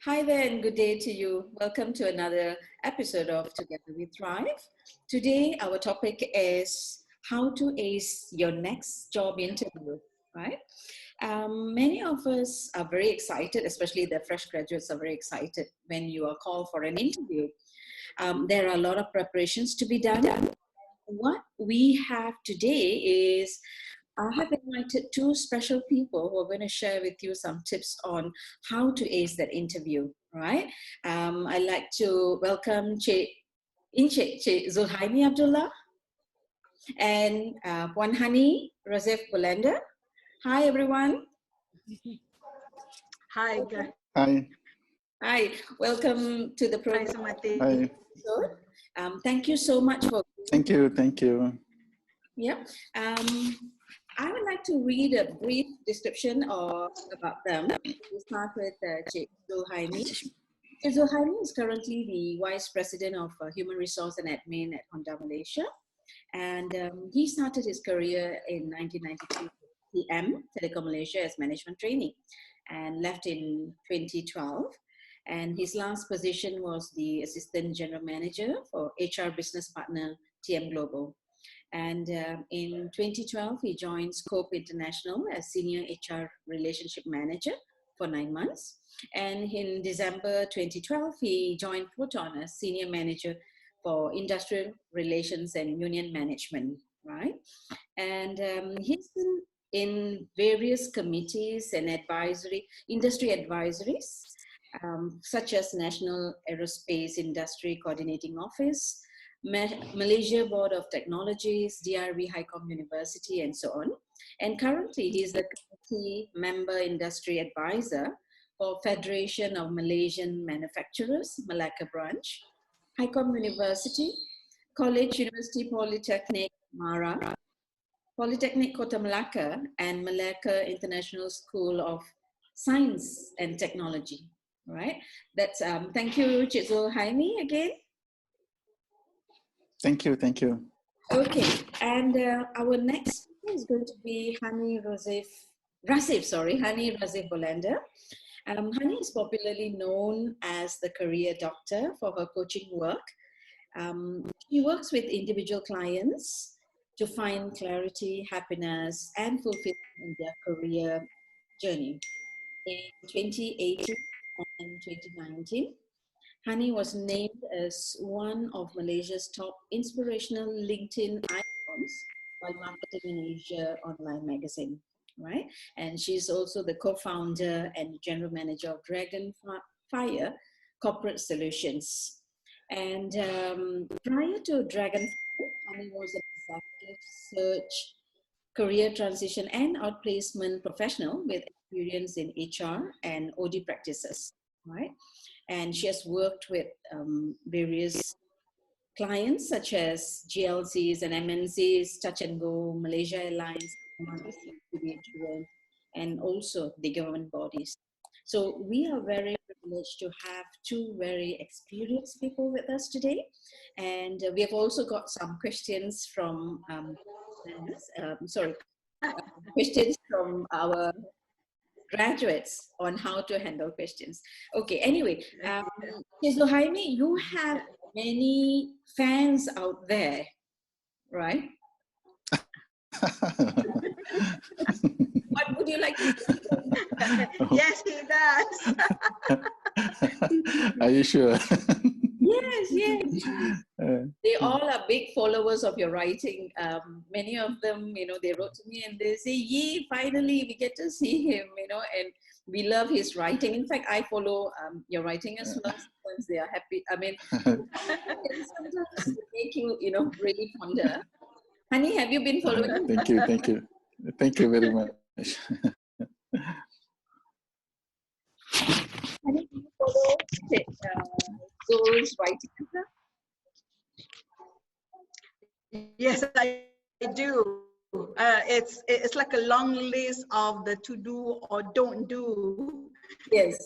Hi there and good day to you. Welcome to another episode of Together We Thrive. Today, our topic is how to ace your next job interview, right? Many of us are very excited, especially the fresh graduates are very excited when you are called for an interview. There are a lot of preparations to be done. What we have today is I have invited two special people who are going to share with you some tips on how to ace that interview, right? I'd like to welcome Encik Che Zulhaimee Abdullah and Puan Hanie Razaif-Bohlender. Hi, everyone. Hi, guys. Hi. Hi, welcome to the program. Hi, Sumati. Hi. Thank you so much for. Thank you. Yeah. I would like to read a brief description about them. We'll start with Encik Zulhaimee. Encik Zulhaimee is currently the Vice President of Human Resource and Admin at Honda Malaysia. And he started his career in 1992 with TM, Telecom Malaysia, as management trainee and left in 2012. And his last position was the Assistant General Manager for HR Business Partner TM Global. And in 2012, he joined Scope International as Senior HR Relationship Manager for 9 months. And in December 2012, he joined Proton as Senior Manager for Industrial Relations and Union Management, right? And he's been in various committees and industry advisories, such as National Aerospace Industry Coordinating Office, Malaysia Board of Technologies, DRV HiCom University, and so on. And currently, he is the committee member industry advisor for Federation of Malaysian Manufacturers, Malacca branch, HiCom University, College University Polytechnic Mara, Polytechnic Kota Malacca, and Malacca International School of Science and Technology. Right? That's thank you, Encik Zulhaimee, again. Thank you. Okay, and our next speaker is going to be Hanie Razaif-Bohlender. Hanie is popularly known as the career doctor for her coaching work. She works with individual clients to find clarity, happiness, and fulfillment in their career journey. In 2018 and 2019, Hanie was named as one of Malaysia's top inspirational LinkedIn icons by Marketing in Asia online magazine, right? And she's also the co-founder and general manager of Dragonfire Corporate Solutions. And prior to Dragonfire, Hanie was an executive search, career transition, and outplacement professional with experience in HR and OD practices, right? And she has worked with various clients such as GLCs and MNCs, Touch and Go, Malaysia Airlines, and also the government bodies. So we are very privileged to have two very experienced people with us today. And we have also got some questions from, questions from our graduates on how to handle questions. Okay, anyway, Zulhaimee, you have many fans out there, right? What would you like to say? Yes, he does. Are you sure? Yes. They all are big followers of your writing. Many of them, they wrote to me and they say, yay, finally we get to see him, and we love his writing. In fact, I follow your writing as well. Sometimes they are happy. I mean, sometimes they make you, really ponder. Hanie, have you been following? Thank you. Thank you very much. Hanie, do you follow Zul's writing? Yes, I do. It's like a long list of the to do or don't do. Yes.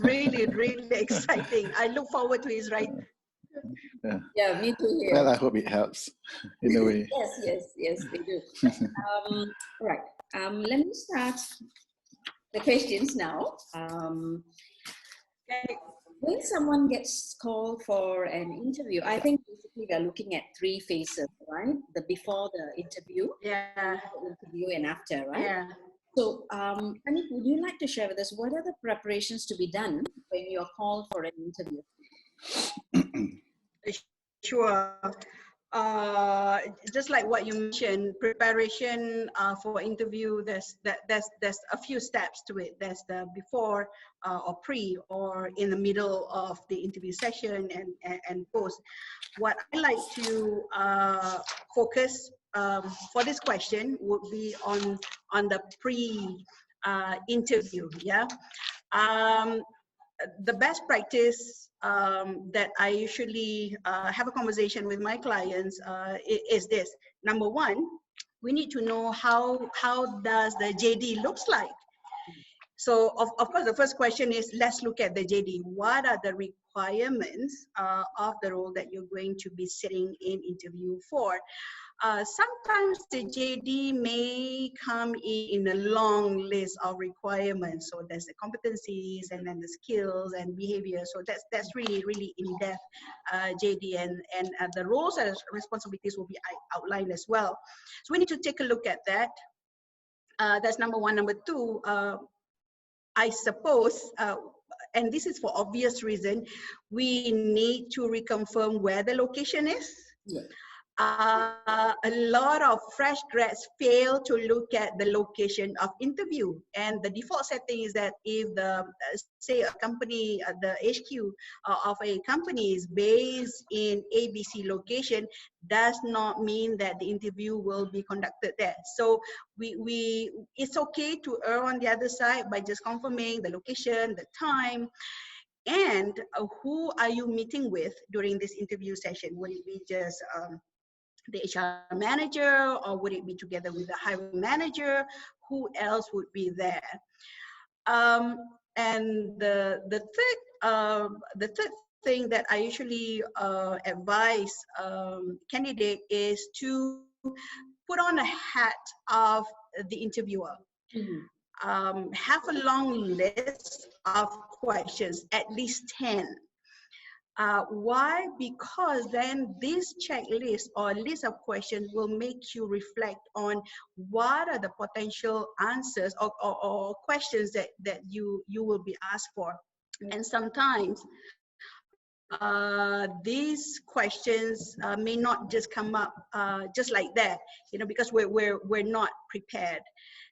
Really exciting. I look forward to his writing. Yeah, me too here. Well, I hope it helps in a way. Yes, they do. Right. Let me start the questions now. Okay. When someone gets called for an interview, I think basically we are looking at three phases, right? The before the interview, Yeah. the interview, and after, right? Yeah. So, Hanie, would you like to share with us what are the preparations to be done when you're called for an interview? Sure. Just like what you mentioned, preparation for interview. There's a few steps to it. There's the before or pre or in the middle of the interview session and post. What I like to focus for this question would be on the pre interview. Yeah. The best practice that I usually have a conversation with my clients is this. Number one, we need to know how does the JD looks like. So of course, the first question is, let's look at the JD. What are the requirements of the role that you're going to be sitting in interview for? Sometimes the JD may come in a long list of requirements. So there's the competencies and then the skills and behavior. So that's really in-depth JD, and the roles and responsibilities will be outlined as well. So we need to take a look at that. That's number one. Number two, I suppose, and this is for obvious reason, we need to reconfirm where the location is. Yeah. A lot of fresh grads fail to look at the location of interview, and the default setting is that if the say a company, the HQ of a company is based in ABC location, does not mean that the interview will be conducted there. So it's okay to err on the other side by just confirming the location, the time, and who are you meeting with during this interview session. Would it be just the HR manager, or would it be together with the hiring manager? Who else would be there? And the third thing that I usually advise candidate is to put on a hat of the interviewer. Mm-hmm. Have a long list of questions, at least 10. Why? Because then this checklist or list of questions will make you reflect on what are the potential answers or questions that you will be asked for. And sometimes these questions may not just come up just like that, because we're not prepared.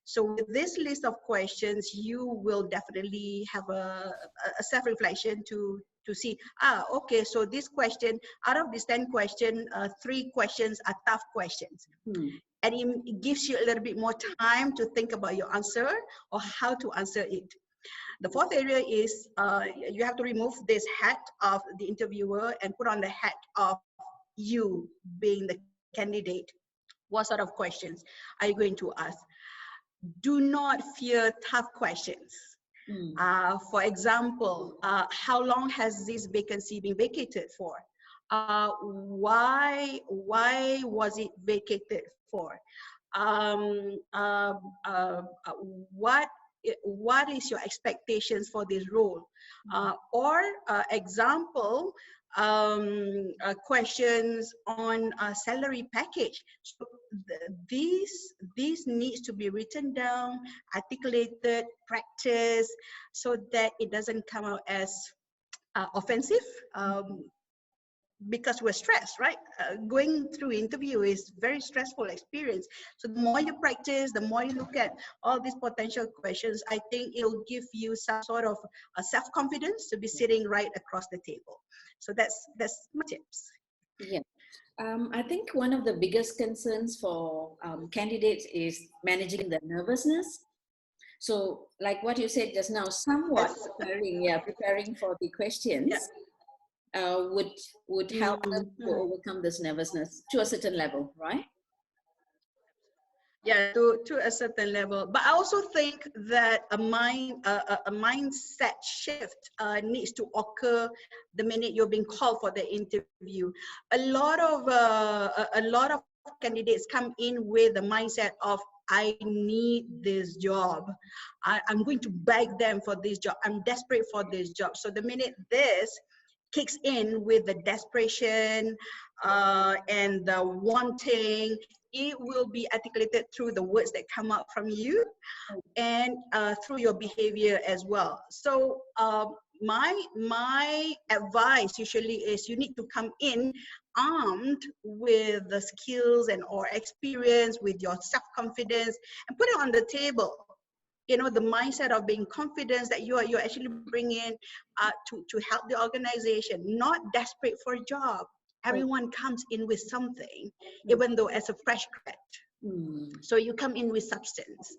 So with this list of questions, you will definitely have a self-reflection to see, okay, so this question, out of these 10 questions, 3 questions are tough questions. And it gives you a little bit more time to think about your answer or how to answer it. The fourth area is you have to remove this hat of the interviewer and put on the hat of you being the candidate. What sort of questions are you going to ask? Do not fear tough questions. For example, how long has this vacancy been vacated for? Why was it vacated for? What is your expectations for this role? Or example, questions on salary package. So these needs to be written down, articulated, practiced, so that it doesn't come out as offensive. Because we're stressed, right? Going through interview is very stressful experience. So the more you practice, the more you look at all these potential questions, I think it'll give you some sort of self-confidence to be sitting right across the table. So that's my tips. Yeah. I think one of the biggest concerns for candidates is managing the nervousness. So like what you said just now, somewhat preparing for the questions. Yeah. Would help them to overcome this nervousness to a certain level, right? Yeah, to a certain level. But I also think that a mindset shift needs to occur the minute you're being called for the interview. A lot of candidates come in with the mindset of I need this job. I'm going to beg them for this job. I'm desperate for this job. So the minute this kicks in with the desperation and the wanting, it will be articulated through the words that come out from you and through your behavior as well. So my advice usually is you need to come in armed with the skills and or experience, with your self-confidence, and put it on the table. You know, the mindset of being confident that you're actually bringing to help the organization, not desperate for a job. Everyone comes in with something, even though as a fresh grad. So you come in with substance.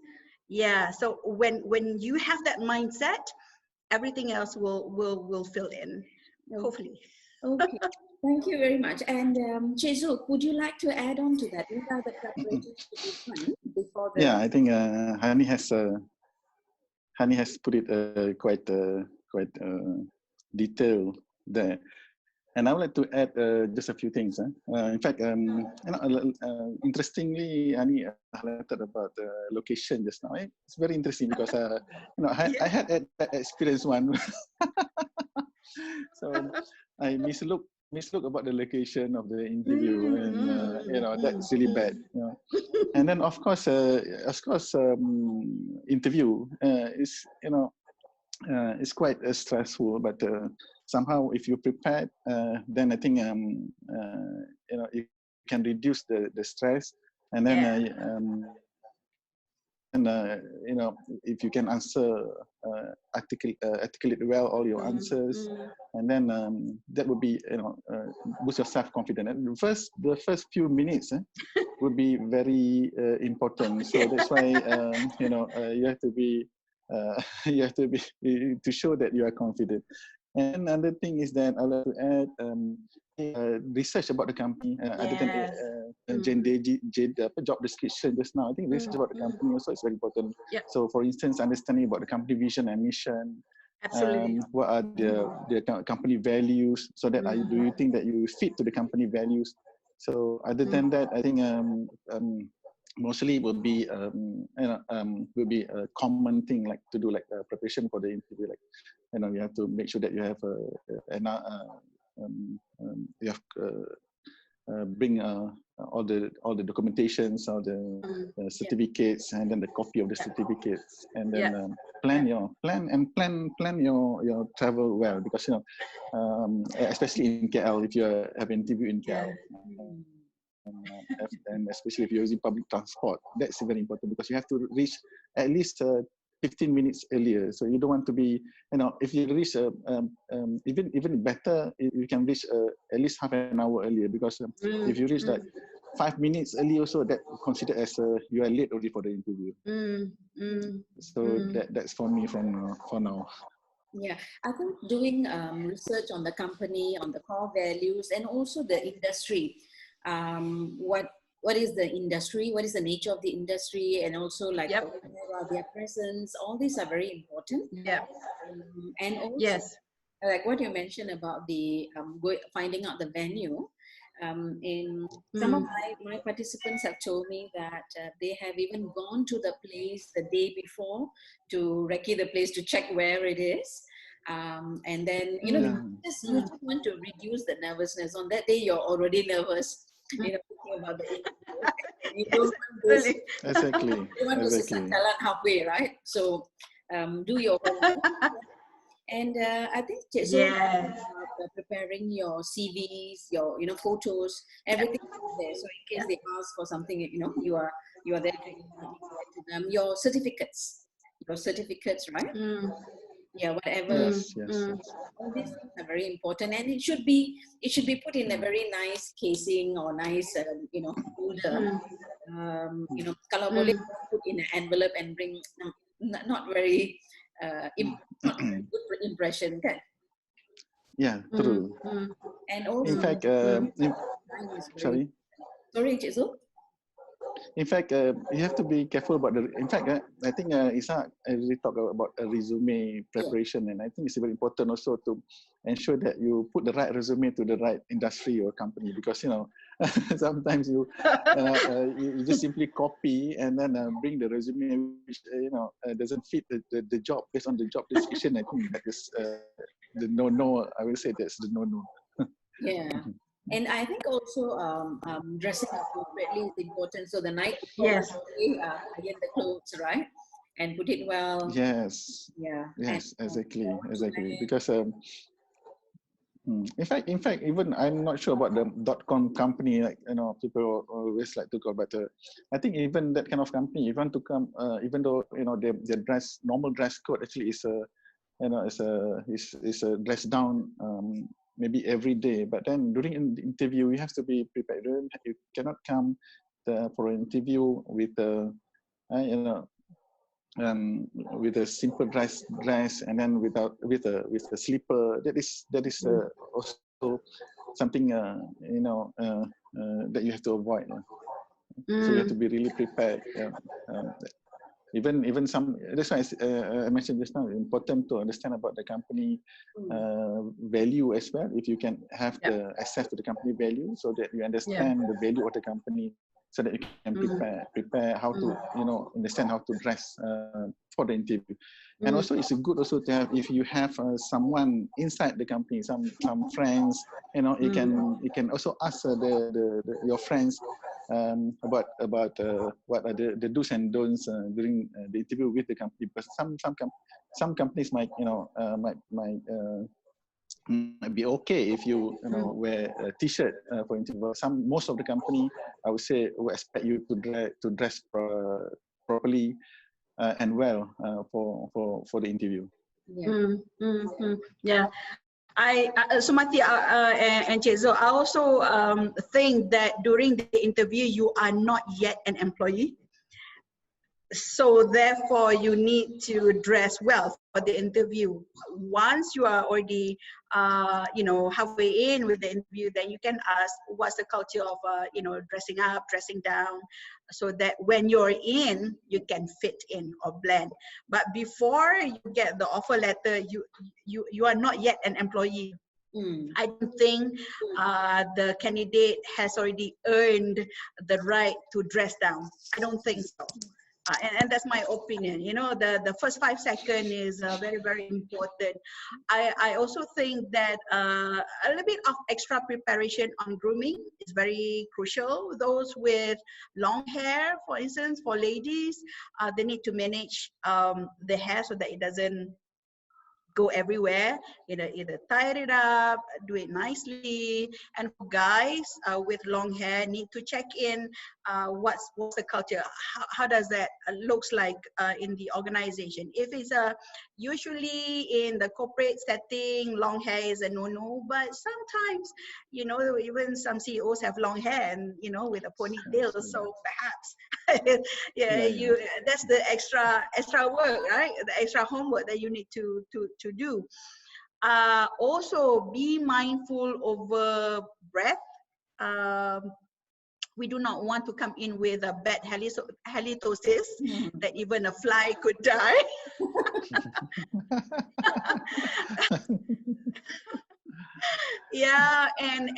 Yeah. So when you have that mindset, everything else will fill in, hopefully. Okay. Thank you very much. And Che Zul, would you like to add on to that? What are the preparations to be done before the? Yeah, I think Hanie has put it quite detailed there, and I would like to add just a few things. In fact, interestingly, Hanie highlighted about the location just now. It's very interesting because I had that experience one. So I mislook about the location of the interview, and that's really bad. And then of course, interview is is quite stressful, but somehow if you prepared, then I think you can reduce the stress, and then if you can answer articulate well all your answers, and then that would be boost your self-confidence. And the first few minutes would be very important. So that's why you have to be to show that you are confident. And another thing is that I'd like to add research about the company, other than job description just now. I think research about the company also is very important. So for instance, understanding about the company vision and mission. Absolutely. What are the company values, so that do you think that you fit to the company values? So other than that, I think mostly will be a common thing, like to do like preparation for the interview. Like you have to make sure that you have bring all the documentations, all the certificates, and then the copy of the certificates, and then plan your travel well, because especially in KL, if you have an interview in KL. And especially if you're using public transport, that's very important, because you have to reach at least 15 minutes earlier. So you don't want to be, if you reach even better, you can reach at least half an hour earlier, because if you reach like 5 minutes early also, that considered as you are late already for the interview. So that's for me for now. Yeah, I think doing research on the company, on the core values, and also the industry. What is the industry? What is the nature of the industry? And also like their presence. All these are very important. And also like what you mentioned about the finding out the venue. In some of my participants have told me that they have even gone to the place the day before to recce the place, to check where it is. And then you just want to reduce the nervousness. On that day you're already nervous, thinking about the interview. You don't want this, exactly. You want to see Santalan halfway, right? So do your homework. And I think preparing your CVs, your photos, everything is there. So in case they ask for something, you are there to them. Your certificates, right? Whatever. All these things are very important, and it should be put in a very nice casing or nice folder. Kalau boleh put in an envelope and bring not very good impression, kan? Yeah, true. And also, in fact, sorry, Encik Zul? In fact, you have to be careful about the. In fact, I think Isa already talked about a resume preparation, and I think it's very important also to ensure that you put the right resume to the right industry or company, because sometimes you just simply copy and then bring the resume which doesn't fit the job based on the job description. I think that is the no. I will say that's the no. Yeah. And I think also dressing appropriately is important. So the night before, Yes. iron the clothes, right? And put it well. Yes. Yeah. Yes, exactly. Because in fact, even I'm not sure about the .com company. Like people always like to call, but I think even that kind of company, if you want to come, even though their normal dress code actually is is a dress down maybe every day, but then during an interview you have to be prepared. You cannot come for an interview with with a simple dress and then with a slipper. That is also something that you have to avoid. So you have to be really prepared. Even some, that's why I mentioned just now, important to understand about the company value as well. If you can have the access to the company value, so that you understand the value of the company, so that you can prepare how to understand how to dress for the interview. And also it's good also to have, if you have someone inside the company, some friends, you can also ask your friends about what are the do's and don'ts during the interview with the company. But some companies might be okay if you wear a t-shirt for interview. Most of the company, I would say, will expect you to dress properly and well for the interview. Yeah. Sumati and Chezo, I also think that during the interview you are not yet an employee, so therefore you need to dress well for the interview. Once you are already halfway in with the interview, then you can ask what's the culture of dressing up, dressing down, so that when you're in, you can fit in or blend. But before you get the offer letter, you are not yet an employee. I don't think the candidate has already earned the right to dress down. I don't think so. And that's my opinion. The first 5 seconds is very, very important. I also think that a little bit of extra preparation on grooming is very crucial. Those with long hair, for instance, for ladies, they need to manage the hair so that it doesn't go everywhere. Either tie it up, do it nicely. And for guys with long hair, need to check in what's the culture, how does that looks like in the organization. If it's usually in the corporate setting, long hair is a no-no, but sometimes even some CEOs have long hair and with a ponytail, so perhaps that's the extra work, right? The extra homework that you need to do. Also be mindful over breath. We do not want to come in with a bad halitosis that even a fly could die. Yeah, and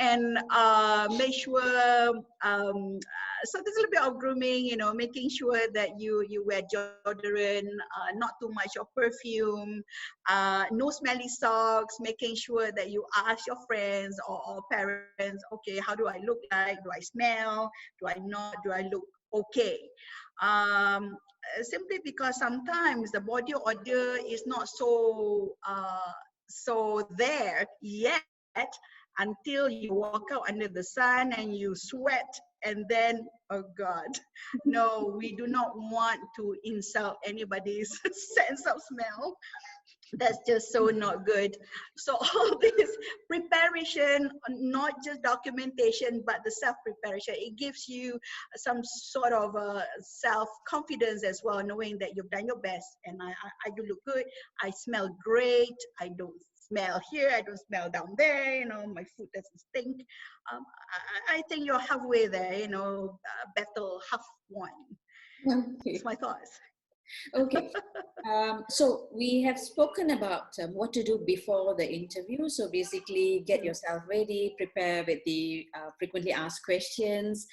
make sure so there's a little bit of grooming, making sure that you wear deodorant, not too much of perfume, no smelly socks, making sure that you ask your friends or parents, okay, how do I look like? Do I smell? Do I not? Do I look okay? Simply because sometimes the body odor is not so there yet, until you walk out under the sun and you sweat, and then, oh God, no, we do not want to insult anybody's sense of smell. That's just so not good. So all this preparation, not just documentation, but the self-preparation, it gives you some sort of self-confidence as well, knowing that you've done your best and I do look good, I smell great, I don't smell here, I don't smell down there, you know, my food doesn't stink. I think you're halfway there, you know, battle half won. Okay. That's my thoughts. Okay. So we have spoken about what to do before the interview. So basically, get yourself ready, prepare with the frequently asked questions,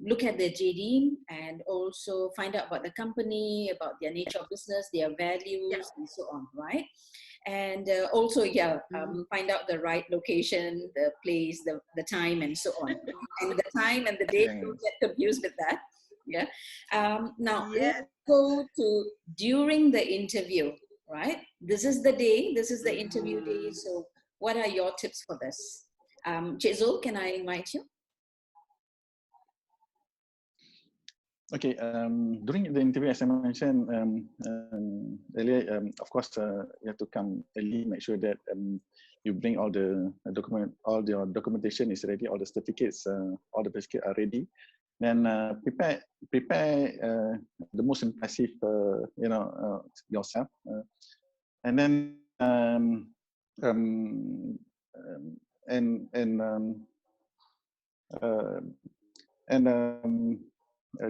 look at the JD, and also find out about the company, about their nature of business, their values, and so on, right? And also, find out the right location, the place, the time, and so on. And the time and the date, don't get confused with that. Yeah. Now, let's go to during the interview, right? This is the day, this is the interview day. So what are your tips for this? Encik Zul, can I invite you? Okay, during the interview, as I mentioned earlier, of course, you have to come early, make sure that you bring all the your documentation is ready, all the certificates, all the certificates are ready. Then prepare the most impressive, yourself, and then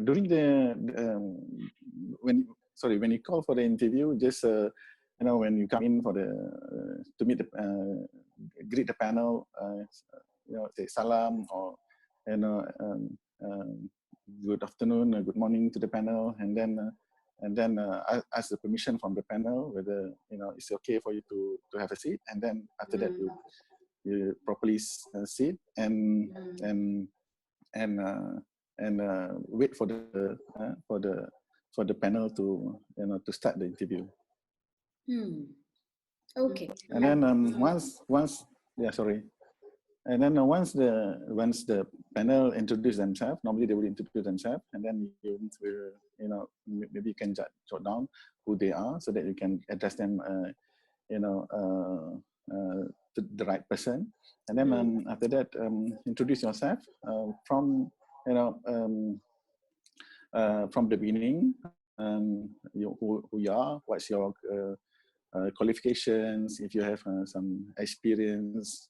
during the when you call for the interview, just when you come in for the to meet the greet the panel, say salam or good afternoon, good morning to the panel, and then ask the permission from the panel whether it's okay for you to have a seat, and then after that you properly sit and wait for the panel to to start the interview. Okay. And then once and then once the panel introduce themselves, normally they will introduce themselves, and then you will maybe you can jot down who they are so that you can address them to the right person. And then after that, introduce yourself from the beginning, who you are, what's your qualifications, if you have some experience,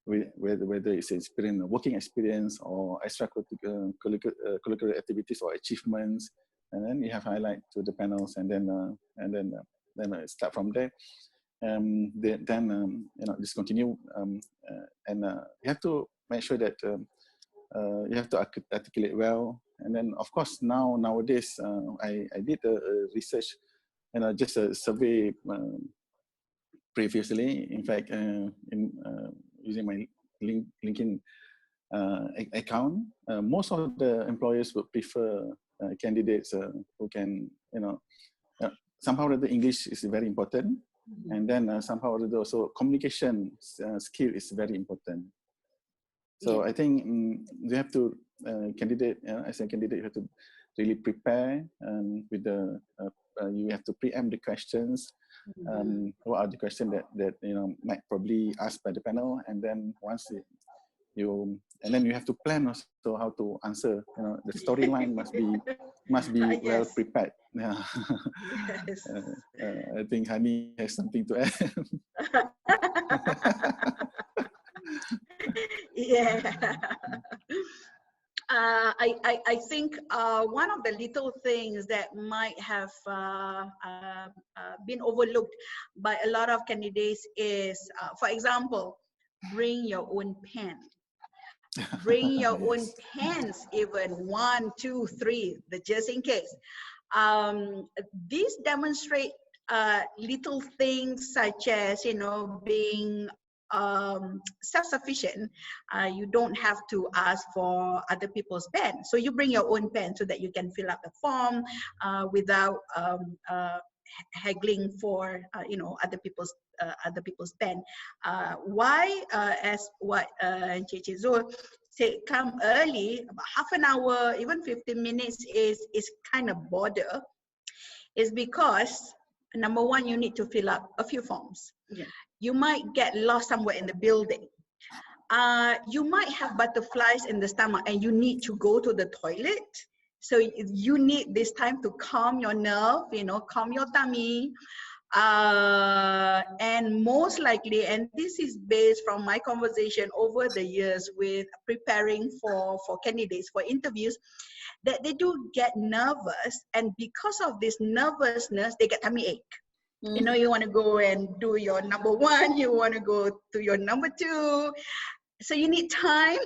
whether it's experience, working experience or extracurricular activities or achievements, and then you have highlight to the panels, and then start from there. Then just continue, and you have to make sure that you have to articulate well. And then of course nowadays I did a research, just a survey previously. In fact, using my LinkedIn account, most of the employers would prefer candidates who can, somehow the English is very important, and then somehow also communication skill is very important. So I think you have to as a candidate, you have to really prepare with the. You have to preempt the questions. What are the questions that might probably asked by the panel, and then once you have to plan also how to answer. The storyline must be well prepared. Yeah. Yes. I think Hanie has something to add. Yeah. I think one of the little things that might have been overlooked by a lot of candidates is, for example, bring your own pen. Bring your own pens, even 1, 2, 3, just in case. These demonstrate little things such as, being self-sufficient. You don't have to ask for other people's pen. So you bring your own pen so that you can fill up the form without haggling for other people's pen. Why, as what Encik Che Zul said, come early, about half an hour, even 15 minutes is kind of bother, is because number one, you need to fill up a few forms. Yeah. You might get lost somewhere in the building. You might have butterflies in the stomach and you need to go to the toilet. So you need this time to calm your nerve, calm your tummy. And most likely, and this is based from my conversation over the years with preparing for candidates for interviews, that they do get nervous, and because of this nervousness, they get tummy ache. You know, you want to go and do your number one, you want to go to your number two. So you need time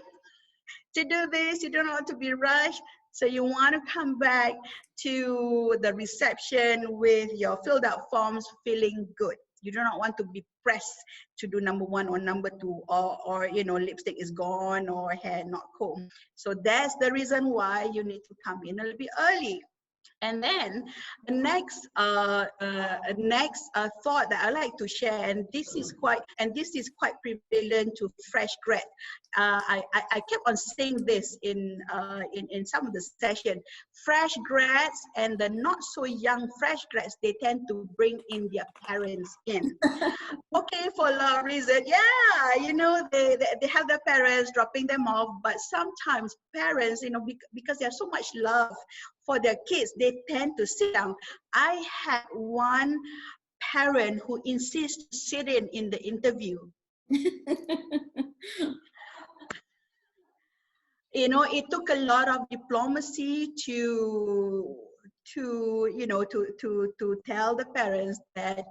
to do this. You don't want to be rushed. So you want to come back to the reception with your filled out forms feeling good. You do not want to be pressed to do number one or number two, or you know, lipstick is gone or hair not combed. So that's the reason why you need to come in a little bit early. And then the next thought that I like to share, and this is quite prevalent to fresh grad. I kept on saying this in some of the session. Fresh grads and the not so young fresh grads, they tend to bring in their parents in. Okay, for a lot of reasons. Yeah, you know, they have their parents dropping them off, but sometimes parents, you know, because they have so much love for their kids, they tend to sit down. I had one parent who insists to sit in the interview. You know, it took a lot of diplomacy to tell the parents that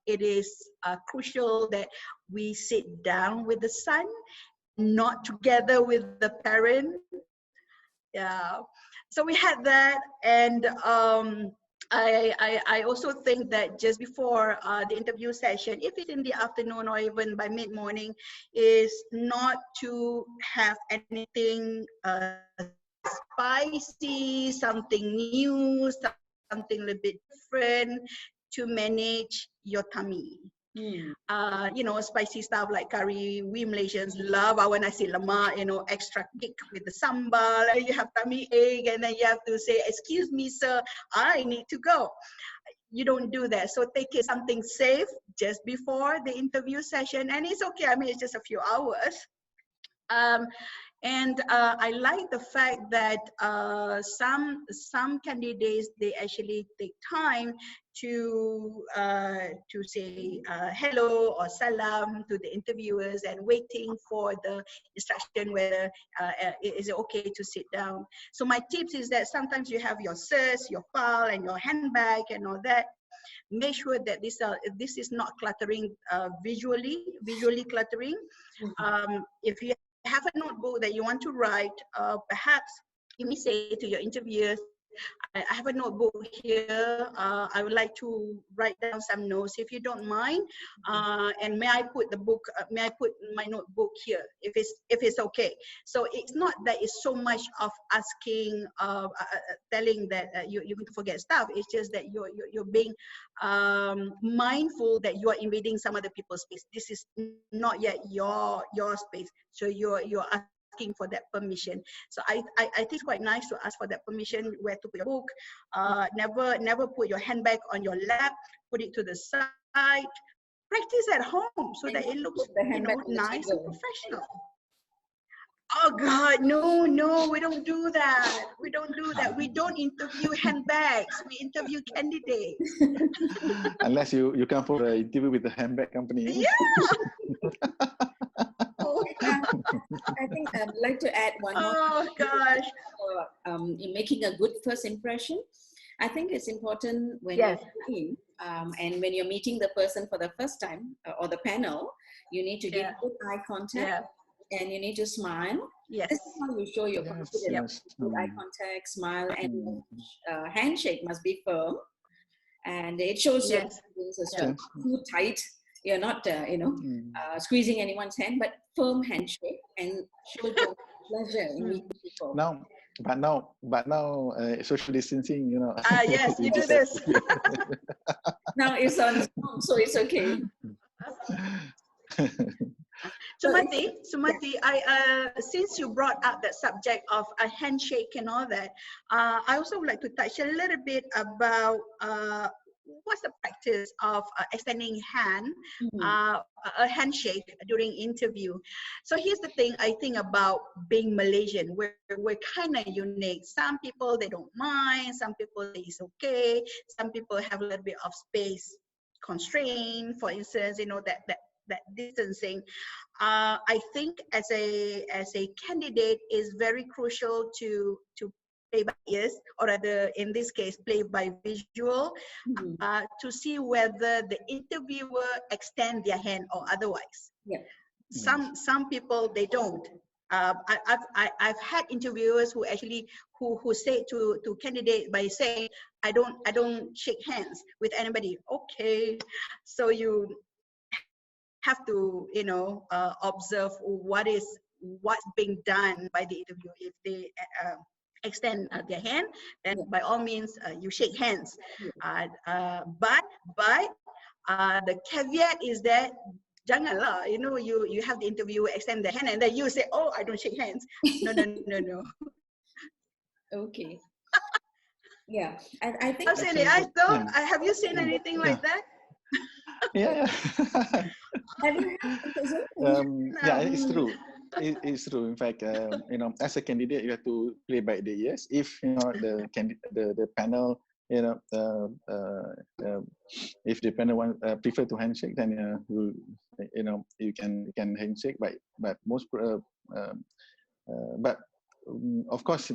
it is crucial that we sit down with the son, not together with the parent. Yeah. So we had that, and I also think that just before the interview session, if it's in the afternoon or even by mid-morning, is not to have anything spicy, something new, something a little bit different to manage your tummy. You know, spicy stuff like curry. We Malaysians love our nasi lemak, you know, extra kick with the sambal. You have tummy ache, and then you have to say, "Excuse me, sir, I need to go." You don't do that. So take it something safe just before the interview session, and it's okay. I mean, it's just a few hours. And I like the fact that some candidates, they actually take time to say hello or salam to the interviewers and waiting for the instruction whether is it okay to sit down. So my tips is that sometimes you have your certs, your file, and your handbag and all that. Make sure that this is not cluttering visually cluttering. If you have a notebook that you want to write, perhaps you may say to your interviewers, I have a notebook here. I would like to write down some notes, if you don't mind. And may I put my notebook here, if it's okay. So it's not that it's so much of asking, telling that you're going to forget stuff. It's just that you're being mindful that you are invading some other people's space. This is not yet your space. So you're asking for that permission. So I think it's quite nice to ask for that permission, where to put your book. Never put your handbag on your lap. Put it to the side. Practice at home so that it looks, you know, nice and professional. Oh God, no, we don't do that. We don't do that. We don't interview handbags. We interview candidates. Unless you come for an interview with the handbag company. Yeah. I think I'd like to add one more. Oh gosh. In making a good first impression, I think it's important when Yes. you're in, and when you're meeting the person for the first time or the panel, you need to give good eye contact, and you need to smile. Yes. This is how you show your confidence. Good eye contact, smile, and handshake must be firm, and it shows your confidence as well. Too tight. You're not, squeezing anyone's hand, but firm handshake, and show your pleasure in meeting people. But now, social distancing, you know. Yes, you do this. Now it's on Zoom, so it's okay. Sumati, since you brought up that subject of a handshake and all that, I also would like to touch a little bit about what's the practice of extending a handshake during interview. So here's the thing I think about being Malaysian. We're kind of unique. Some people, they don't mind. Some people, it's okay. Some people have a little bit of space. constraint, for instance, that distancing. I think as a candidate is very crucial to play by ears, or rather in this case play by visual, to see whether the interviewer extend their hand or otherwise. Yeah. Some people, they don't. I've had interviewers who actually who say to candidate by saying, I don't shake hands with anybody. Okay, so you have to observe what's being done by the interviewer. If they extend their hand, then by all means you shake hands. But the caveat is that janganlah, you have the interviewer extend the hand and then you say, oh, I don't shake hands. No. Okay. Yeah, I think. Have you seen anything like that? Yeah. Have you Yeah, it's true. It's true. In fact, as a candidate, you have to play by the ears. If the panel, if the panel prefer to handshake, then you can handshake. But most of course,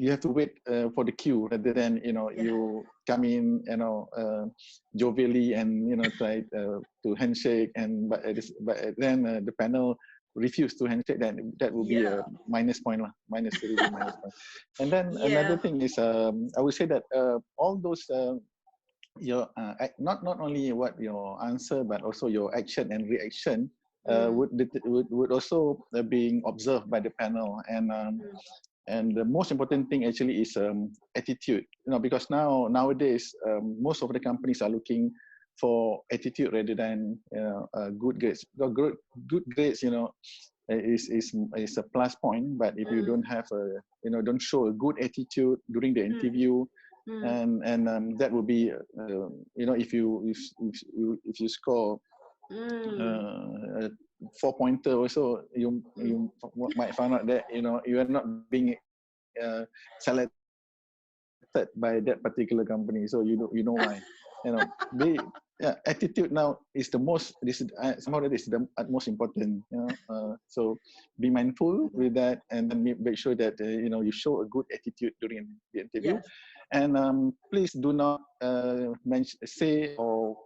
you have to wait for the cue rather than you come in jovially and try to handshake, and but then the panel refuse to handshake, then that will be a minus point, minus point. And then another thing is I would say that all those your not only what your answer but also your action and reaction would also being observed by the panel. And the most important thing actually is attitude, because nowadays most of the companies are looking for attitude rather than good grades. Good grades, is a plus point, but if you don't have don't show a good attitude during the interview, and that will be if you score 4-pointer also, you might find out that you are not being selected by that particular company. So you know why. Attitude now is the most. Somehow that is the utmost important. So be mindful with that, and then make sure that you show a good attitude during the interview, and please do not say or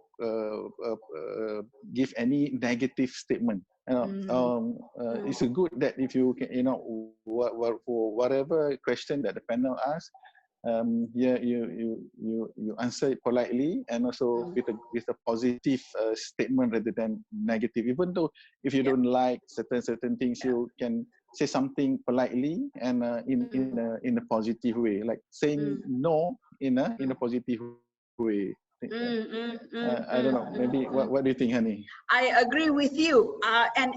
give any negative statement. It's good that if you can, for whatever question that the panel asks, you answer it politely, and also with a positive statement rather than negative. Even though if you don't like certain things, you can say something politely and in a positive way, like saying no in a positive way. I don't know. Maybe what do you think, Hanie? I agree with you. And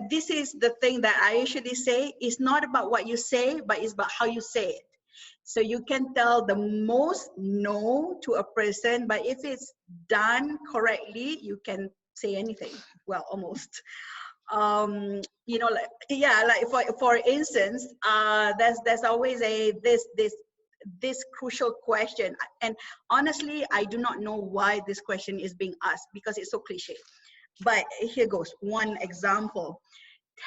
this is the thing that I usually say. It's not about what you say, but it's about how you say it. So you can tell the most no to a person, but if it's done correctly, you can say anything. Well, almost. For instance, there's always this crucial question, and honestly I do not know why this question is being asked, because it's so cliche. But here goes one example.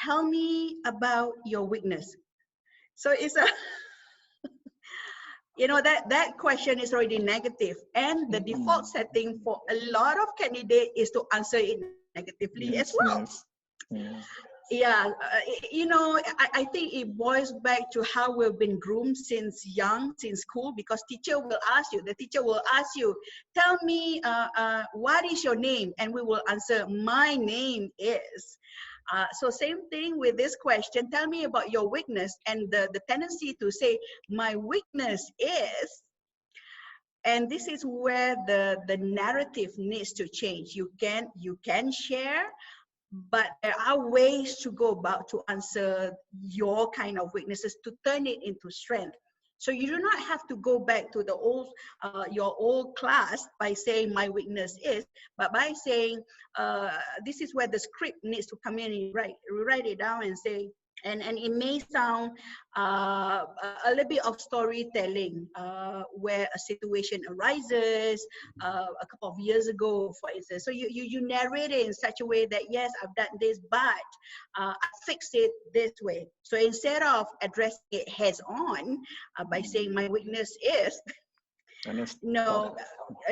Tell me about your weakness. So it's a that question is already negative, and the default setting for a lot of candidates is to answer it negatively as well. I think it boils back to how we've been groomed since young, since school, because the teacher will ask you, tell me what is your name, and we will answer, my name is. So same thing with this question, tell me about your weakness, and the tendency to say, my weakness is. And this is where the narrative needs to change. You can share, but there are ways to go about to answer your kind of weaknesses, to turn it into strength. So you do not have to go back to the your old class by saying my weakness is, but by saying this is where the script needs to come in. And write it down and say, And it may sound a little bit of storytelling where a situation arises a couple of years ago, for instance. So you narrate it in such a way that, yes, I've done this, but I fixed it this way. So instead of addressing it heads on by saying my weakness is, no,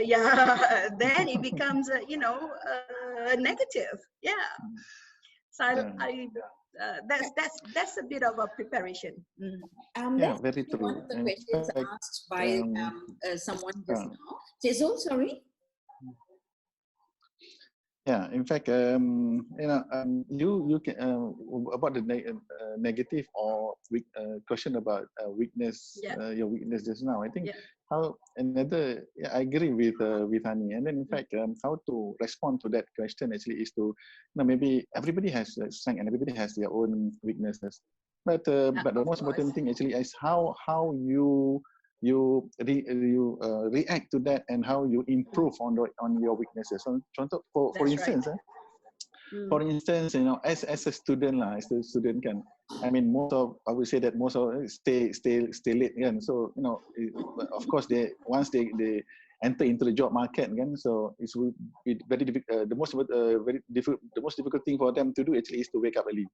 yeah, then it becomes, negative. Yeah. So that's a bit of a preparation. That's very true. one of the In questions fact, asked by someone just now. Cik Zul, sorry. Yeah, in fact, you can about the negative or weak question about weakness, your weakness just now. I think how another. Yeah, I agree with Hanie. And then in fact, how to respond to that question actually is to, maybe everybody has a strength and everybody has their own weaknesses. But the most important thing actually is how you react to that and how you improve on your weaknesses. So, for instance, for instance, as a student can, I mean, I would say that most of stay late again. So of course once they enter into the job market again, so it's very difficult. The most difficult thing for them to do actually is to wake up early.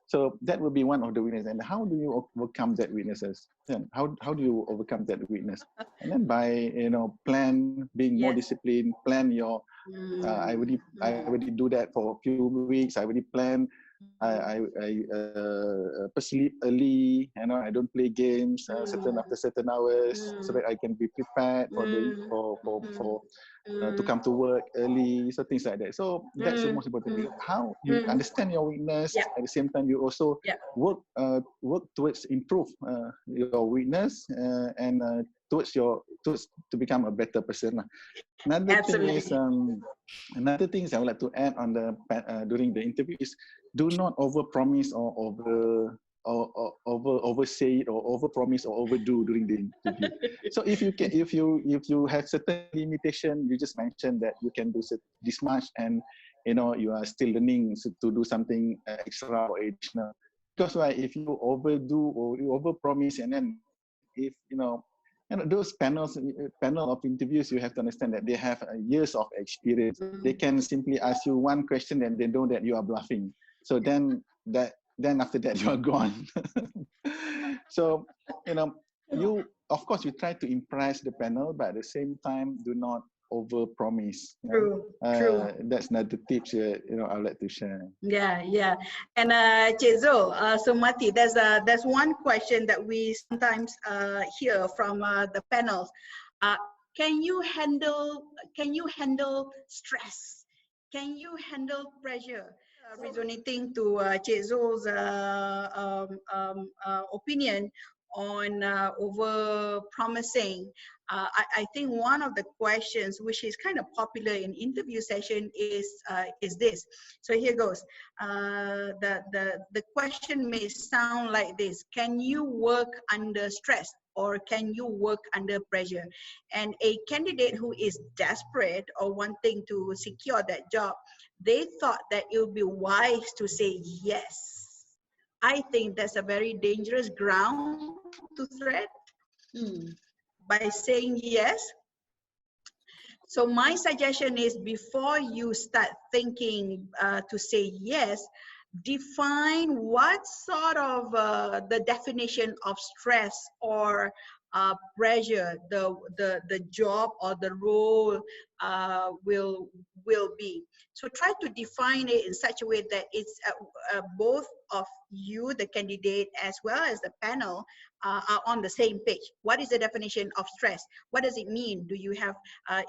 So that would be one of the weaknesses. And how do you overcome that weaknesses? How do you overcome that weakness? And then by being more disciplined, plan your. I already do that for a few weeks. I already plan. I sleep early. I don't play games after certain hours so that I can be prepared for to come to work early. So things like that. So that's the most important thing. How you understand your weakness, at the same time you also work towards improve your weakness and towards to become a better person. Another thing I would like to add on during the interview is, do not overpromise or oversay it or overpromise or overdo during the interview. So if you have certain limitation, you just mentioned that you can do this much, and you are still learning to do something extra or additional. Because if you overdo or you overpromise, and then if those panel of interviews, you have to understand that they have years of experience. They can simply ask you one question and they know that you are bluffing. So then after that you are gone. So you, of course, you try to impress the panel, but at the same time do not overpromise. True. That's another tips I'd like to share. Yeah. And Cik Zul, Sumati, there's one question that we sometimes hear from the panels. Can you handle stress? Can you handle pressure? Resonating to Cik Zul's opinion on over promising. I think one of the questions which is kind of popular in interview session is this. So here goes. The question may sound like this: can you work under stress, or can you work under pressure? And a candidate who is desperate or wanting to secure that job, they thought that it would be wise to say yes. I think that's a very dangerous ground to tread by saying yes. So my suggestion is, before you start thinking to say yes, define what sort of the definition of stress or pressure the job or the role will be. So try to define it in such a way that it's both of you, the candidate, as well as the panel are on the same page. What is the definition of stress? What does it mean? Do you have,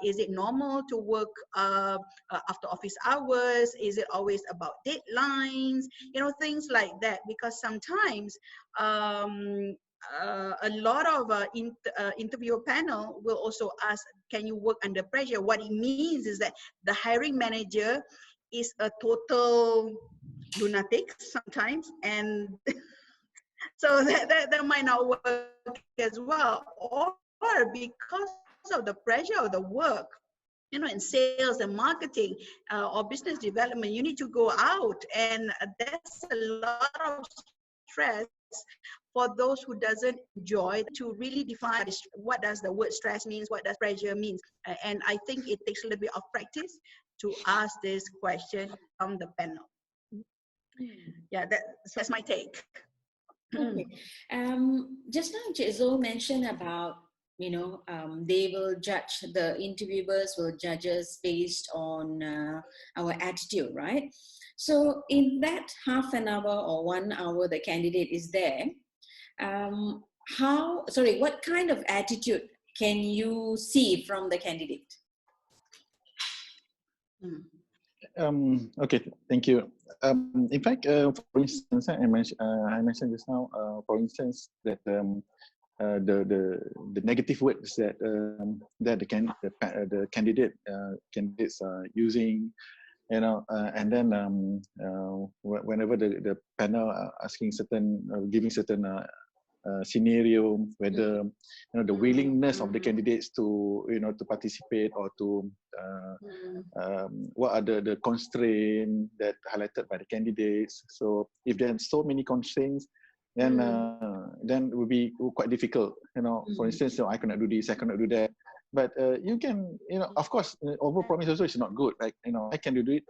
is it normal to work after office hours? Is it always about deadlines? Things like that. Because sometimes a lot of interview panel will also ask, can you work under pressure? What it means is that the hiring manager is a total lunatic sometimes, and so that might not work as well. Or because of the pressure of the work, you know, in sales and marketing or business development, you need to go out, and there's a lot of stress for those who doesn't enjoy to really define what does the word stress means, what does pressure means. And I think it takes a little bit of practice to ask this question from the panel. Yeah, that's my take. Okay. Just now, Encik Zul mentioned about, you know, they will judge, the interviewers will judge us based on our attitude, right? So in that half an hour or 1 hour the candidate is there, what kind of attitude can you see from the candidate? Okay, thank you. In fact, for instance, I mentioned just now, for instance, that the negative words that the candidates are using, you know, and then whenever the panel are asking certain, giving certain scenario, whether, you know, the willingness of the candidates to, you know, to participate or to what are the constraints that highlighted by the candidates. So if there are so many constraints, then it will be quite difficult. You know, for instance, so I cannot do this, I cannot do that. But you can, you know, of course, over promise also is not good. Like, you know, I can do it,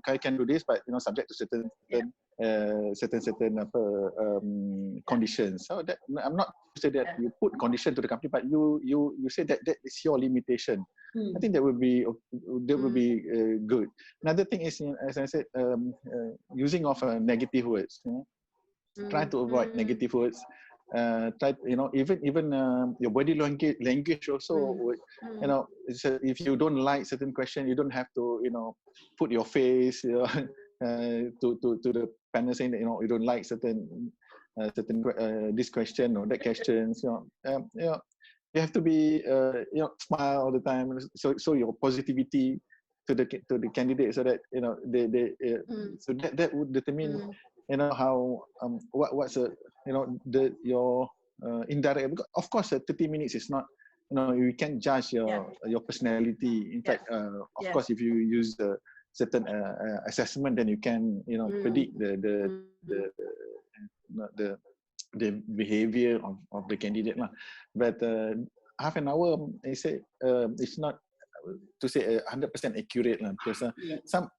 I can do this, but, you know, subject to certain conditions. So that, I'm not say that you put condition to the company, but you say that is your limitation. I think that would be good. Another thing is, as I said, using of negative words. You know? Try to avoid negative words. Try, you know, even your body language also would, you know, if you don't like certain question, you don't have to, you know, put your face, you know, to the panel saying that, you know, you don't like certain this question or that questions. You know, you have to be you know, smile all the time, so your positivity to the candidate, so that, you know, they so that would determine, you know, how what's a, you know, your indirect, because of course 30 minutes is not, you know, you can judge your personality. In fact, of course, if you use the certain assessment, then you can, you know, predict the behavior of the candidate lah. But half an hour, I say, it's not to say 100% accurate lah,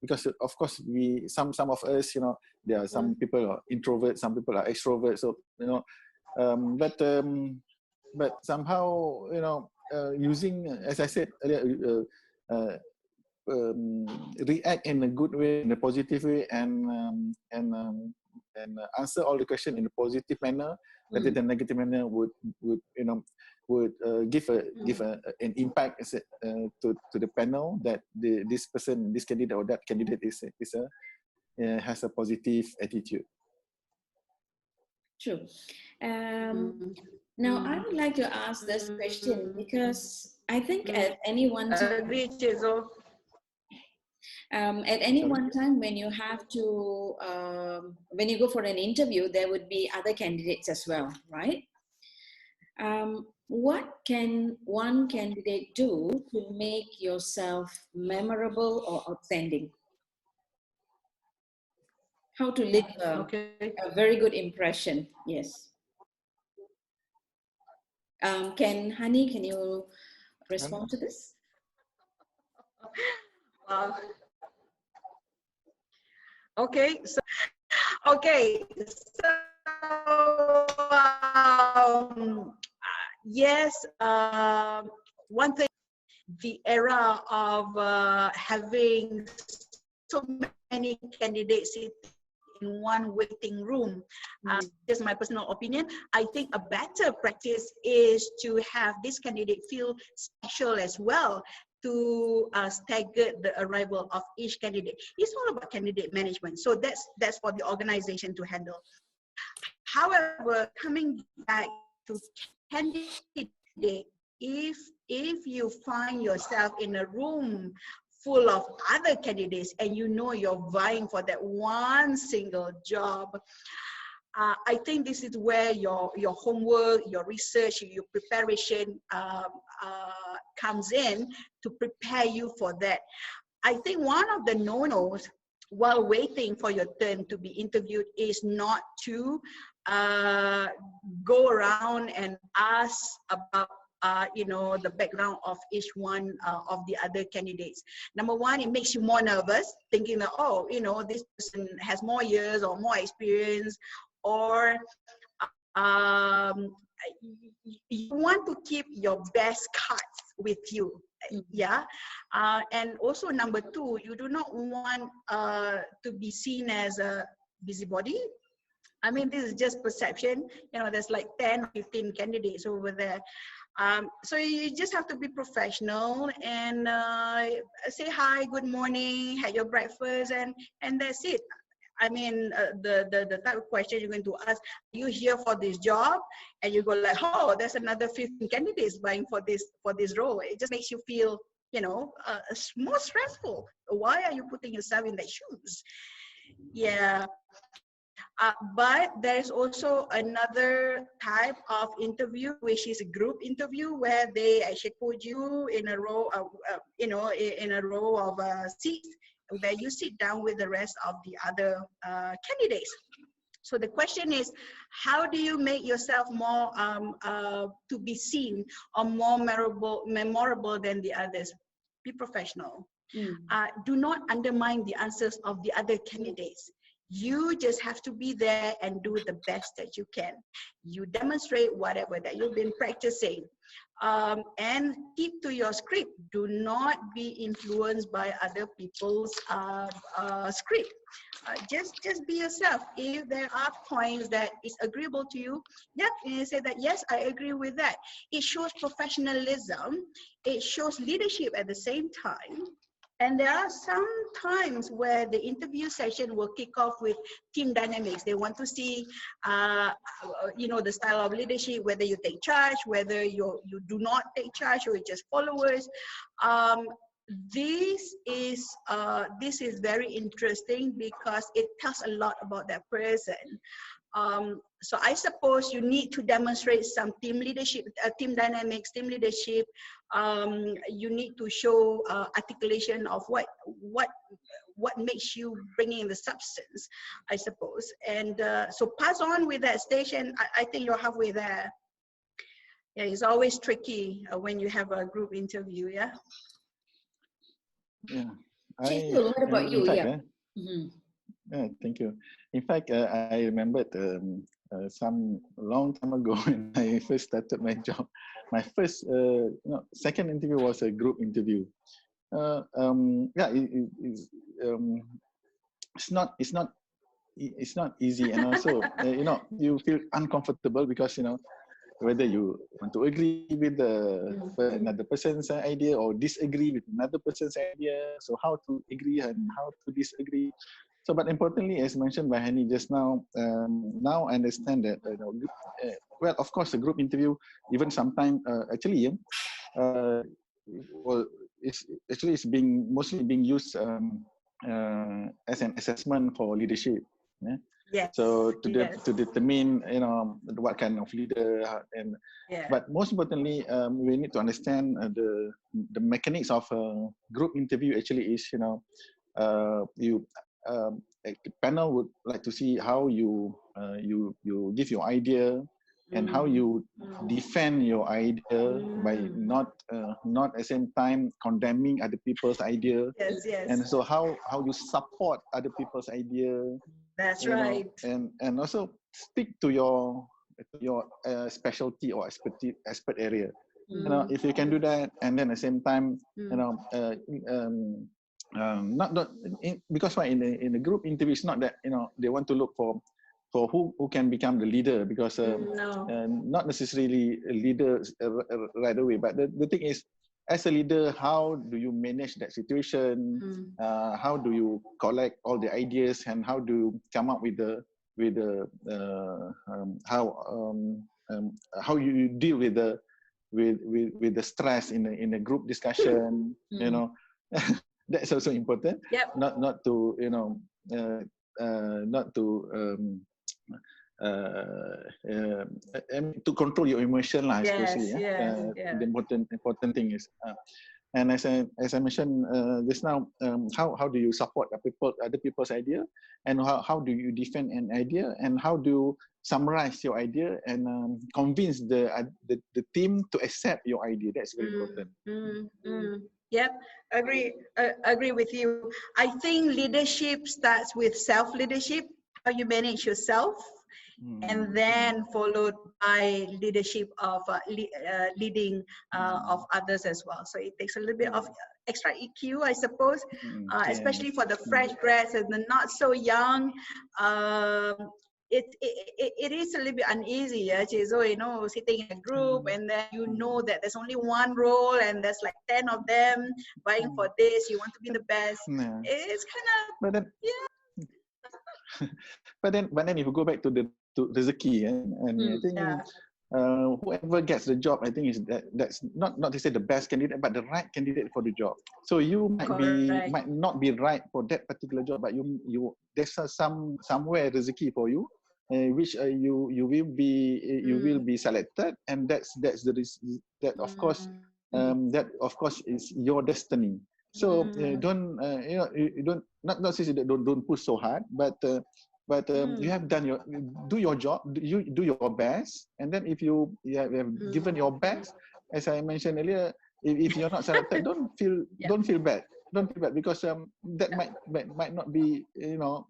because of course some of us, you know, there are some people are introverts, some people are extroverts, so, you know, but somehow, you know, using, as I said earlier, react in a good way, in a positive way, and answer all the questions in a positive manner, rather than negative manner, would you know, would give an impact to the panel, that this candidate or that candidate has a positive attitude. True. Now, I would like to ask this question, because I think at any one time, at any one time when you have to, when you go for an interview, there would be other candidates as well, right? What can one candidate do to make yourself memorable or outstanding? How to leave a very good impression? Yes. Can you respond to this? Okay, so yes, one thing, the era of having so many candidates in one waiting room, this is my personal opinion. I think a better practice is to have this candidate feel special as well, to stagger the arrival of each candidate. It's all about candidate management, so that's for the organization to handle. However, coming back to candidate, if you find yourself in a room full of other candidates and you know you're vying for that one single job, I think this is where your homework, your research, your preparation comes in to prepare you for that. I think one of the no-nos while waiting for your turn to be interviewed is not to go around and ask about the background of each one of the other candidates. Number one, it makes you more nervous, thinking that, oh, this person has more years or more experience, or you want to keep your best cards with you. Yeah. And also number two, you do not want to be seen as a busybody. I mean, this is just perception. There's like 10 or 15 candidates over there. So you just have to be professional and say hi, good morning, had your breakfast, and that's it. I mean, the type of question you're going to ask, are you here for this job? And you go like, oh, there's another 15 candidates vying for this role. It just makes you feel, more stressful. Why are you putting yourself in their shoes? Yeah. But there's also another type of interview, which is a group interview, where they actually put you in a row of, in a row of seats, where you sit down with the rest of the other candidates. So the question is, how do you make yourself more to be seen or more memorable than the others? Be professional. Do not undermine the answers of the other candidates. You just have to be there and do the best that you can. You demonstrate whatever that you've been practicing, and keep to your script. Do not be influenced by other people's script. Just be yourself. If there are points that is agreeable to you, you say that, yes, I agree with that. It shows professionalism. It shows leadership at the same time. And there are some times where the interview session will kick off with team dynamics. They want to see, the style of leadership, whether you take charge, whether you do not take charge, or you're just followers. This is very interesting because it tells a lot about that person. So I suppose you need to demonstrate some team leadership, team dynamics, team leadership. You need to show articulation of what makes you bring in the substance, I suppose. And so pass on with that station. I think you're halfway there. Yeah, it's always tricky when you have a group interview. Yeah. Yeah. What about you? Fact, yeah, thank you. In fact, I remembered some long time ago when I first started my job. My first, second interview was a group interview. It's not easy, and also you feel uncomfortable because whether you want to agree with another person's idea or disagree with another person's idea. So how to agree and how to disagree. So, but importantly, as mentioned by Hanie just now, now I understand that, well, of course, a group interview, even sometimes, it's mostly being used as an assessment for leadership. Yeah? Yes. So to determine, what kind of leader, but most importantly, we need to understand the mechanics of a group interview. Actually, is a panel would like to see how you give your idea and how you defend your idea by not at the same time condemning other people's idea. Yes. And so how you support other people's idea. That's right. And also stick to your specialty or expert area. If you can do that, and then at the same time, because in the group interview, it's not that they want to look for who can become the leader, because not necessarily a leader right away. But the thing is, as a leader, how do you manage that situation? How do you collect all the ideas, and how do you come up with how you deal with the stress in a group discussion? That's also important. Not to to control your emotion lah, especially. The important thing is. And as I mentioned just now, how do you support other people's idea, and how do you defend an idea, and how do you summarize your idea and convince the team to accept your idea? That's very important. Yep, agree with you. I think leadership starts with self-leadership, how you manage yourself, and then followed by leadership of leading of others as well. So it takes a little bit of extra EQ, I suppose, especially for the fresh grads and the not so young. It is a little bit uneasy, so, you know, sitting in a group and then you know that there's only one role and there's like 10 of them vying for this. You want to be the best. It's kind of, but then, but then if you go back to rezeki, and I think whoever gets the job, I think that's not to say the best candidate, but the right candidate for the job. So you might not be right for that particular job, but you there's somewhere rezeki for you, which you will be selected, and that's the that of course is your destiny. So don't you don't not say that don't push so hard, but you have do your job, you do your best, and then if you have given your best, as I mentioned earlier, if you're not selected, don't feel bad, because that might not be, you know,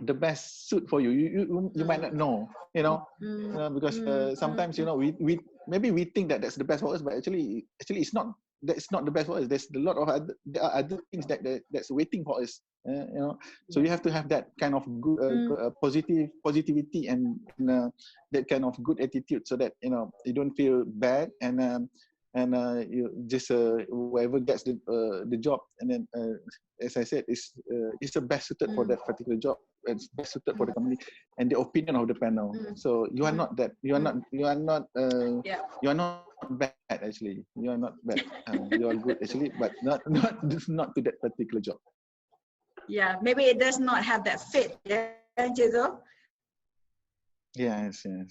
the best suit for you. You might not know, because sometimes, you know, we maybe we think that that's the best for us, but actually it's not. That's not the best for us. There's a lot of other things that's waiting for us. So you have to have that kind of good positivity and that kind of good attitude, so that, you know, you don't feel bad, and you just whoever gets the job, and then as I said, it's the best suited for that particular job. It's best suited for the company and the opinion of the panel. So you are not bad actually. You are not bad. You are good actually, but not to that particular job. Yeah, maybe it does not have that fit. Yeah, Jazo? Yes. I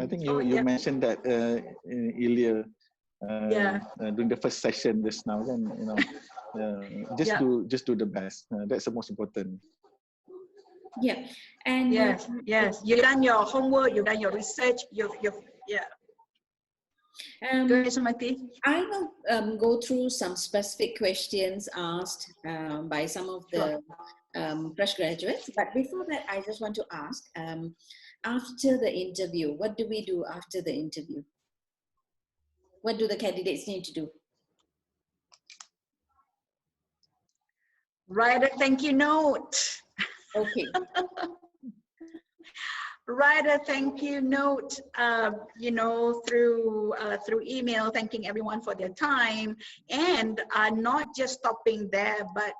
think you mentioned that earlier during the first session just now, then, you know, just do the best. That's the most important. Yeah, and yes, you've done your homework, you've done your research, you've I will go through some specific questions asked by some of the fresh graduates. But before that, I just want to ask, after the interview, what do we do after the interview? What do the candidates need to do? Write a thank you note. Okay. Write a thank you note, you know, through email, thanking everyone for their time, and not just stopping there, but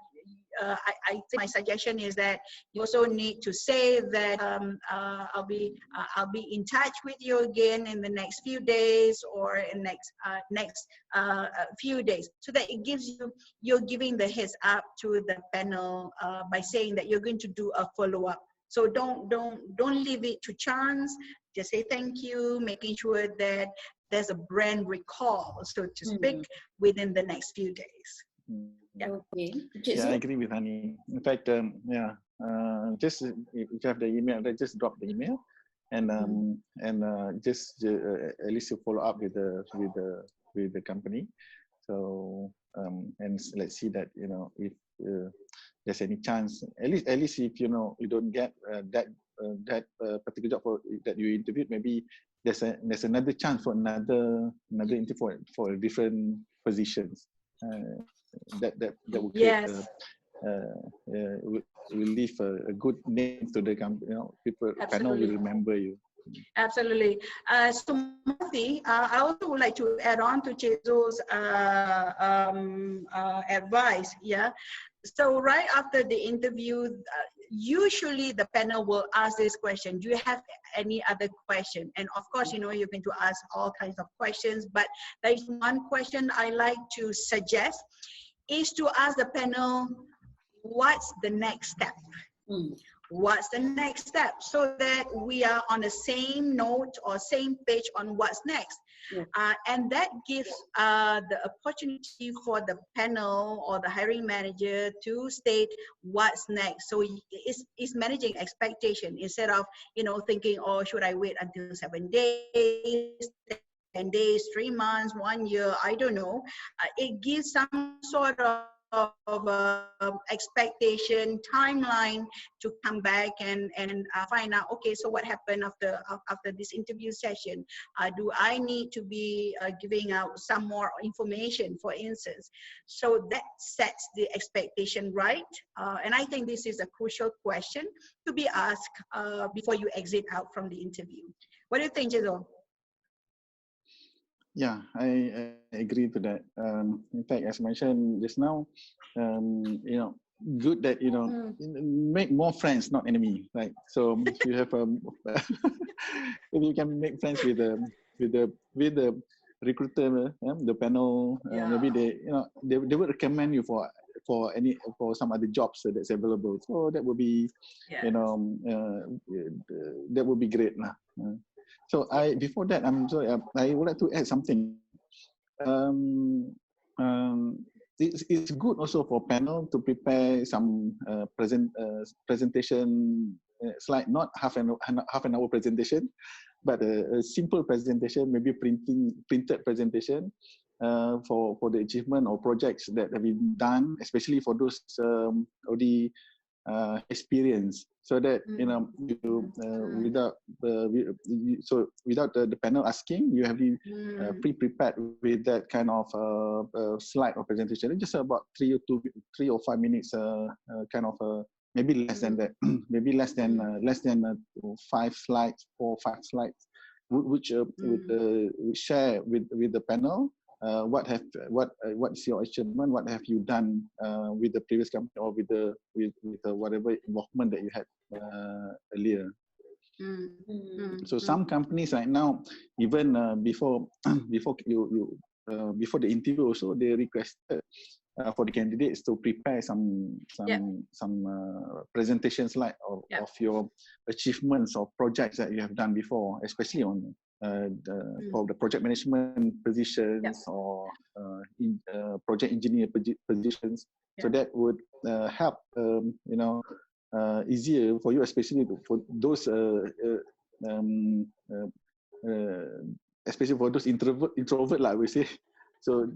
I think my suggestion is that you also need to say that I'll be in touch with you again in the next few days, or in next few days, so that it gives you're giving the heads up to the panel by saying that you're going to do a follow-up. So don't leave it to chance. Just say thank you, making sure that there's a brand recall, so to speak, within the next few days. Okay. Yeah, I agree with Hanie. In fact, just if you have the email, just drop the email, and just at least you follow up with the company. So and let's see that, you know, if there's any chance, at least if, you know, you don't get that particular job that you interviewed, maybe there's another chance for another interview for different positions. That will create will leave a good name to the company. You know, panel will remember you. Absolutely. So Marty, I also would like to add on to Chezo's advice. Yeah. So right after the interview, usually the panel will ask this question: do you have any other question? And of course, you know, you're going to ask all kinds of questions, but there is one question I like to suggest is to ask the panel, what's the next step? what's the next step, so that we are on the same note or same page on what's next. And that gives the opportunity for the panel or the hiring manager to state what's next. So it's managing expectation instead of, you know, thinking, oh, should I wait until 7 days, 10 days, 3 months, 1 year, I don't know. It gives some sort of expectation timeline to come back and find out, okay, so what happened after this interview session? Do I need to be giving out some more information, for instance? So that sets the expectation right, and I think this is a crucial question to be asked before you exit out from the interview. What do you think, Che Zul? Yeah, I agree to that. In fact, as mentioned just now, you know, good that, you know, make more friends, not enemy, right? So if you have if you can make friends with the recruiter, the panel, maybe they, you know, they would recommend you for some other jobs that's available. So that would be, you know, that would be great, lah. So before that, I'm sorry, I would like to add something. It's good also for panel to prepare some presentation slide, not half an hour presentation, but a simple presentation, maybe printed presentation for the achievement or projects that have been done, especially for those already experience, so that, you know, without the panel asking, you have been pre-prepared with that kind of slide or presentation. It's just about 3 or 5 minutes, kind of maybe less than that, maybe less than 5 slides, 4 or 5 slides, which would share with the panel. What's your achievement? What have you done with the previous company, or with whatever involvement that you had earlier? So some companies right now, even before the interview, also they requested for the candidates to prepare some presentation slide of your achievements or projects that you have done before, especially on for the project management positions or project engineer positions. So that would help, you know, easier for you, especially for those especially for those introvert, like we say. So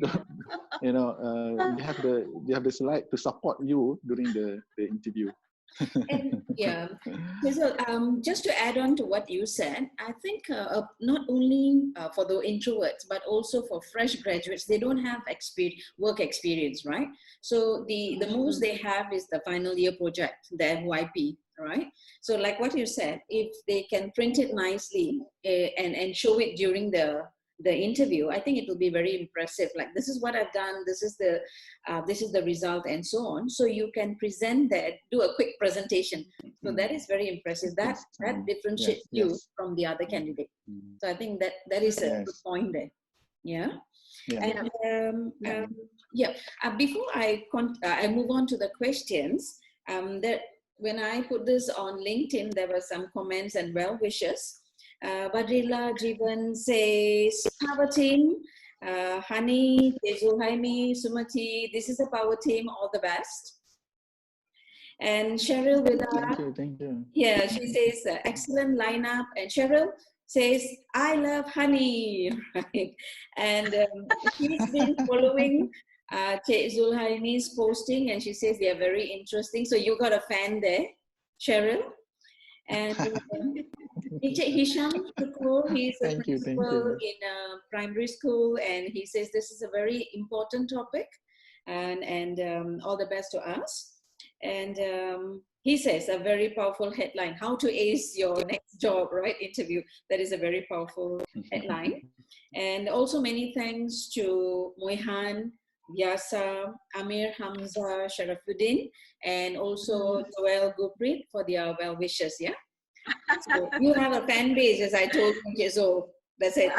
you know, you have the slide to support you during the interview. And yeah, so just to add on to what you said, I think not only for the introverts, but also for fresh graduates, they don't have work experience, right? So the most they have is the final year project, the FYP, right? So like what you said, if they can print it nicely and show it during the interview, I think it will be very impressive. Like, this is what I've done, this is the result, and so on. So you can present that, do a quick presentation. So that is very impressive. That differentiates you from the other candidate. So I think that is a good point there. Yeah. And before I move on to the questions, that when I put this on LinkedIn, there were some comments and well wishes. Badrilla Jivan says, power team, Hanie, Che Zulhaimee, Sumati, this is a power team, all the best. And Cheryl with her, thank you. Yeah, she says, excellent lineup. And Cheryl says, I love Hanie, right? And she's been following Che Zulhaimee's posting, and she says they are very interesting. So you got a fan there, Cheryl. And Encik Hisham Tukur, he's a principal in a primary school, and he says this is a very important topic, and all the best to us. And he says a very powerful headline, how to ace your next job, right, interview. That is a very powerful headline. And also many thanks to Moihan, Vyasa, Amir Hamza, Sharafuddin, and also Joel Guprit for their well wishes. Yeah. So you have a fan base, as I told you, so that's it.